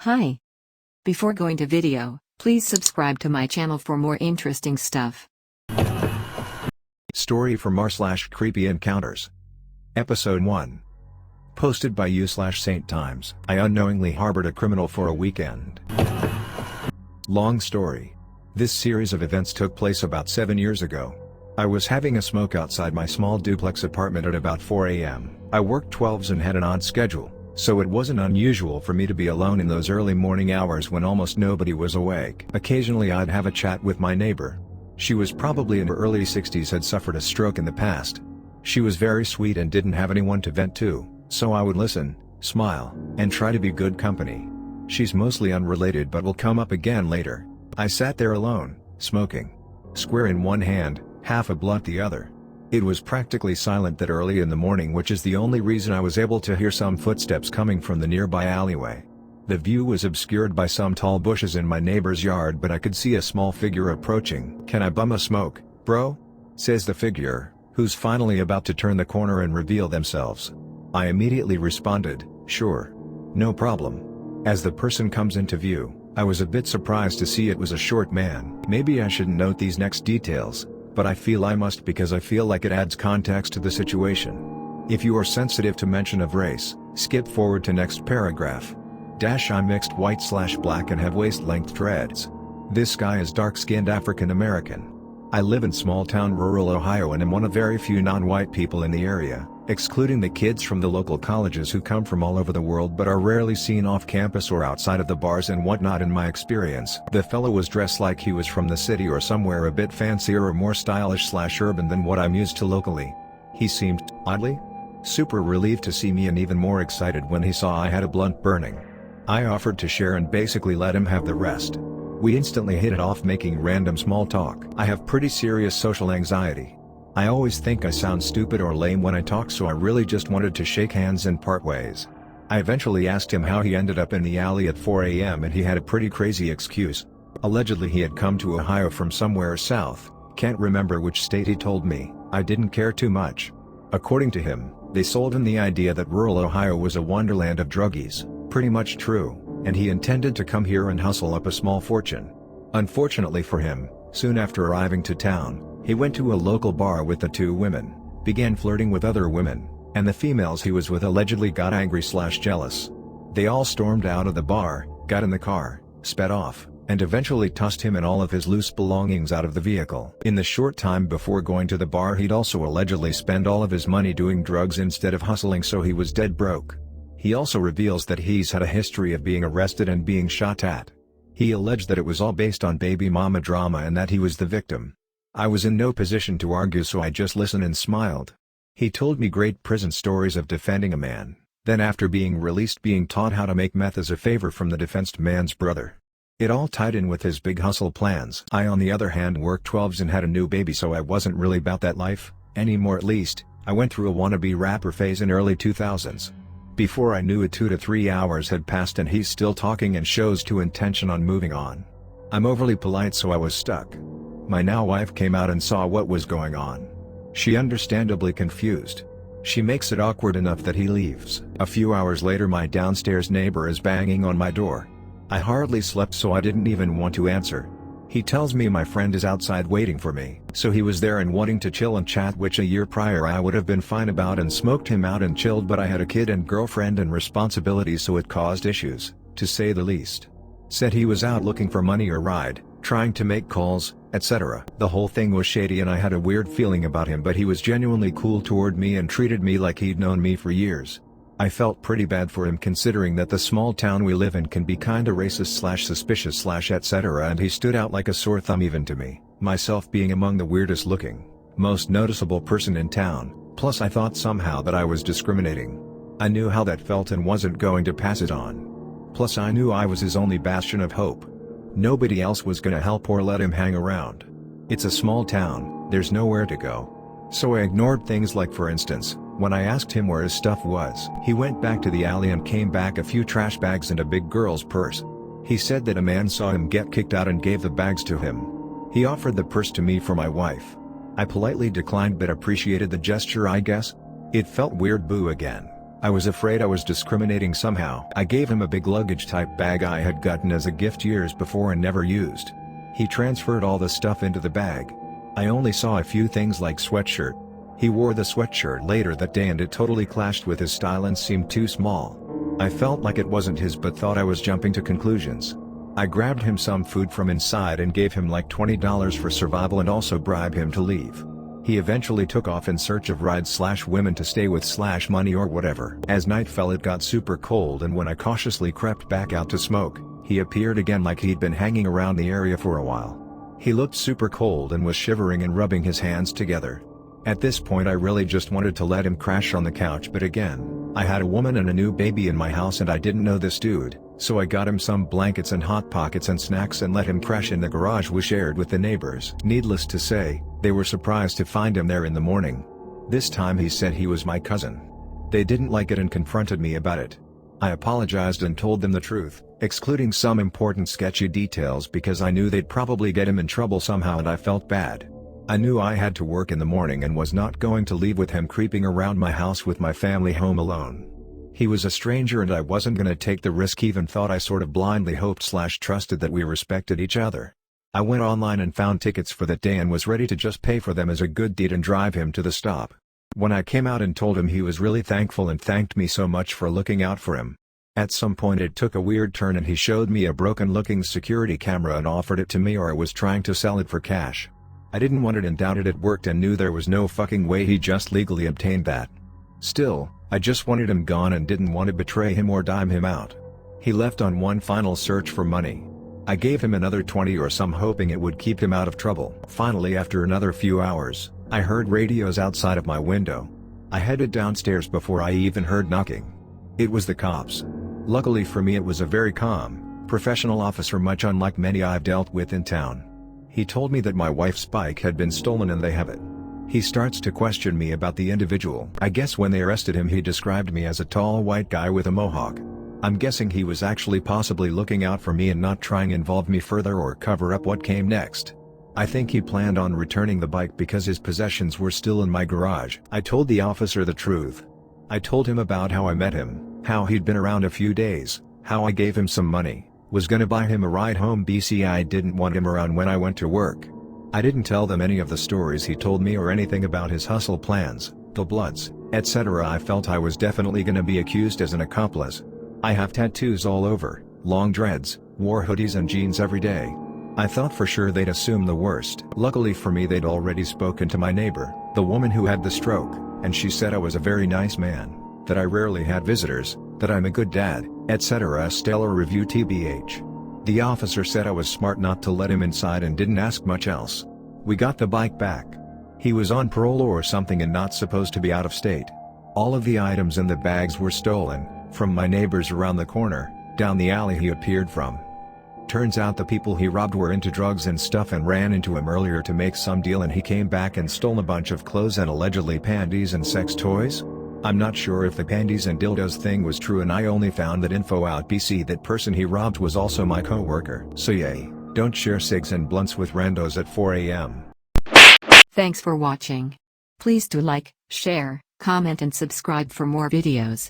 Hi. Before going to video, please subscribe to my channel for more interesting stuff. Story from r/creepy encounters. Episode 1. Posted by u/St. Times. I unknowingly harbored a criminal for a weekend. Long story. This series of events took place about 7 years ago. I was having a smoke outside my small duplex apartment at about 4 a.m. I worked 12s and had an odd schedule, so it wasn't unusual for me to be alone in those early morning hours when almost nobody was awake. Occasionally I'd have a chat with my neighbor. She was probably in her early 60s, had suffered a stroke in the past. She was very sweet and didn't have anyone to vent to, so I would listen, smile, and try to be good company. She's mostly unrelated but will come up again later. I sat there alone, smoking. Square in one hand, half a blunt the other. It was practically silent that early in the morning, which is the only reason I was able to hear some footsteps coming from the nearby alleyway. The view was obscured by some tall bushes in my neighbor's yard, but I could see a small figure approaching. "Can I bum a smoke, bro?" says the figure, who's finally about to turn the corner and reveal themselves. I immediately responded, "Sure. No problem." As the person comes into view, I was a bit surprised to see it was a short man. Maybe I shouldn't note these next details, but I feel I must because I feel like it adds context to the situation. If you are sensitive to mention of race, skip forward to next paragraph. I'm mixed white/black and have waist-length dreads. This guy is dark-skinned African American. I live in small-town rural Ohio and am one of very few non-white people in the area, excluding the kids from the local colleges who come from all over the world but are rarely seen off campus or outside of the bars and whatnot. In my experience, the fellow was dressed like he was from the city or somewhere a bit fancier or more stylish/urban than what I'm used to locally. He seemed, oddly, super relieved to see me and even more excited when he saw I had a blunt burning. I offered to share and basically let him have the rest. We instantly hit it off, making random small talk. I have pretty serious social anxiety. I always think I sound stupid or lame when I talk, so I really just wanted to shake hands and part ways. I eventually asked him how he ended up in the alley at 4 a.m. and he had a pretty crazy excuse. Allegedly he had come to Ohio from somewhere south, can't remember which state. He told me. I didn't care too much. According to him, they sold him the idea that rural Ohio was a wonderland of druggies, pretty much true, and he intended to come here and hustle up a small fortune. Unfortunately for him, soon after arriving to town, he went to a local bar with the two women, began flirting with other women, and the females he was with allegedly got angry/jealous. They all stormed out of the bar, got in the car, sped off, and eventually tossed him and all of his loose belongings out of the vehicle. In the short time before going to the bar, he'd also allegedly spent all of his money doing drugs instead of hustling, so he was dead broke. He also reveals that he's had a history of being arrested and being shot at. He alleged that it was all based on baby mama drama and that he was the victim. I was in no position to argue, so I just listened and smiled. He told me great prison stories of defending a man, then after being released being taught how to make meth as a favor from the defensed man's brother. It all tied in with his big hustle plans. I on the other hand worked 12s and had a new baby, so I wasn't really about that life, anymore at least. I went through a wannabe rapper phase in early 2000s. Before I knew it, 2 to 3 hours had passed and he's still talking and shows no intention on moving on. I'm overly polite, so I was stuck. My now wife came out and saw what was going on. She understandably confused. She makes it awkward enough that he leaves. A few hours later my downstairs neighbor is banging on my door. I hardly slept, so I didn't even want to answer. He tells me my friend is outside waiting for me. So he was there and wanting to chill and chat, which a year prior I would have been fine about and smoked him out and chilled, but I had a kid and girlfriend and responsibilities, so it caused issues, to say the least. Said he was out looking for money or ride, trying to make calls, etc. The whole thing was shady and I had a weird feeling about him, but he was genuinely cool toward me and treated me like he'd known me for years. I felt pretty bad for him considering that the small town we live in can be kinda racist/suspicious/etc., and he stood out like a sore thumb even to me, myself being among the weirdest looking, most noticeable person in town. Plus I thought somehow that I was discriminating. I knew how that felt and wasn't going to pass it on. Plus I knew I was his only bastion of hope. Nobody else was gonna help or let him hang around. It's a small town, there's nowhere to go. So I ignored things like, for instance, when I asked him where his stuff was. He went back to the alley and came back a few trash bags and a big girl's purse. He said that a man saw him get kicked out and gave the bags to him. He offered the purse to me for my wife. I politely declined but appreciated the gesture, I guess. It felt weird. Boo again. I was afraid I was discriminating somehow. I gave him a big luggage type bag I had gotten as a gift years before and never used. He transferred all the stuff into the bag. I only saw a few things like sweatshirt. He wore the sweatshirt later that day and it totally clashed with his style and seemed too small. I felt like it wasn't his but thought I was jumping to conclusions. I grabbed him some food from inside and gave him like $20 for survival and also bribed him to leave. He eventually took off in search of rides/women to stay with/money or whatever. As night fell it got super cold and when I cautiously crept back out to smoke, he appeared again like he'd been hanging around the area for a while. He looked super cold and was shivering and rubbing his hands together. At this point I really just wanted to let him crash on the couch, but again, I had a woman and a new baby in my house and I didn't know this dude, so I got him some blankets and hot pockets and snacks and let him crash in the garage we shared with the neighbors. Needless to say, they were surprised to find him there in the morning. This time he said he was my cousin. They didn't like it and confronted me about it. I apologized and told them the truth, excluding some important sketchy details because I knew they'd probably get him in trouble somehow and I felt bad. I knew I had to work in the morning and was not going to leave with him creeping around my house with my family home alone. He was a stranger and I wasn't gonna take the risk, even thought I sort of blindly hoped/trusted that we respected each other. I went online and found tickets for that day and was ready to just pay for them as a good deed and drive him to the stop. When I came out and told him, he was really thankful and thanked me so much for looking out for him. At some point it took a weird turn and he showed me a broken-looking security camera and offered it to me, or I was trying to sell it for cash. I didn't want it and doubted it worked and knew there was no fucking way he just legally obtained that. Still, I just wanted him gone and didn't want to betray him or dime him out. He left on one final search for money. I gave him another 20 or some, hoping it would keep him out of trouble. Finally, after another few hours, I heard radios outside of my window. I headed downstairs before I even heard knocking. It was the cops. Luckily for me it was a very calm, professional officer, much unlike many I've dealt with in town. He told me that my wife's bike had been stolen and they have it. He starts to question me about the individual. I guess when they arrested him he described me as a tall white guy with a mohawk. I'm guessing he was actually possibly looking out for me and not trying to involve me further or cover up what came next. I think he planned on returning the bike because his possessions were still in my garage. I told the officer the truth. I told him about how I met him, how he'd been around a few days, how I gave him some money, was gonna buy him a ride home, BC I didn't want him around when I went to work. I didn't tell them any of the stories he told me or anything about his hustle plans, the Bloods, etc. I felt I was definitely gonna be accused as an accomplice. I have tattoos all over, long dreads, wore hoodies and jeans every day. I thought for sure they'd assume the worst. Luckily for me they'd already spoken to my neighbor, the woman who had the stroke, and she said I was a very nice man, that I rarely had visitors, that I'm a good dad, etc. A stellar review TBH. The officer said I was smart not to let him inside and didn't ask much else. We got the bike back. He was on parole or something and not supposed to be out of state. All of the items in the bags were stolen, from my neighbors around the corner, down the alley he appeared from. Turns out the people he robbed were into drugs and stuff and ran into him earlier to make some deal, and he came back and stole a bunch of clothes and allegedly panties and sex toys? I'm not sure if the panties and dildos thing was true, and I only found that info out BC. That person he robbed was also my co-worker. So yay, don't share cigs and blunts with randos at 4 a.m. Thanks for watching. Please do like, share, comment and subscribe for more videos.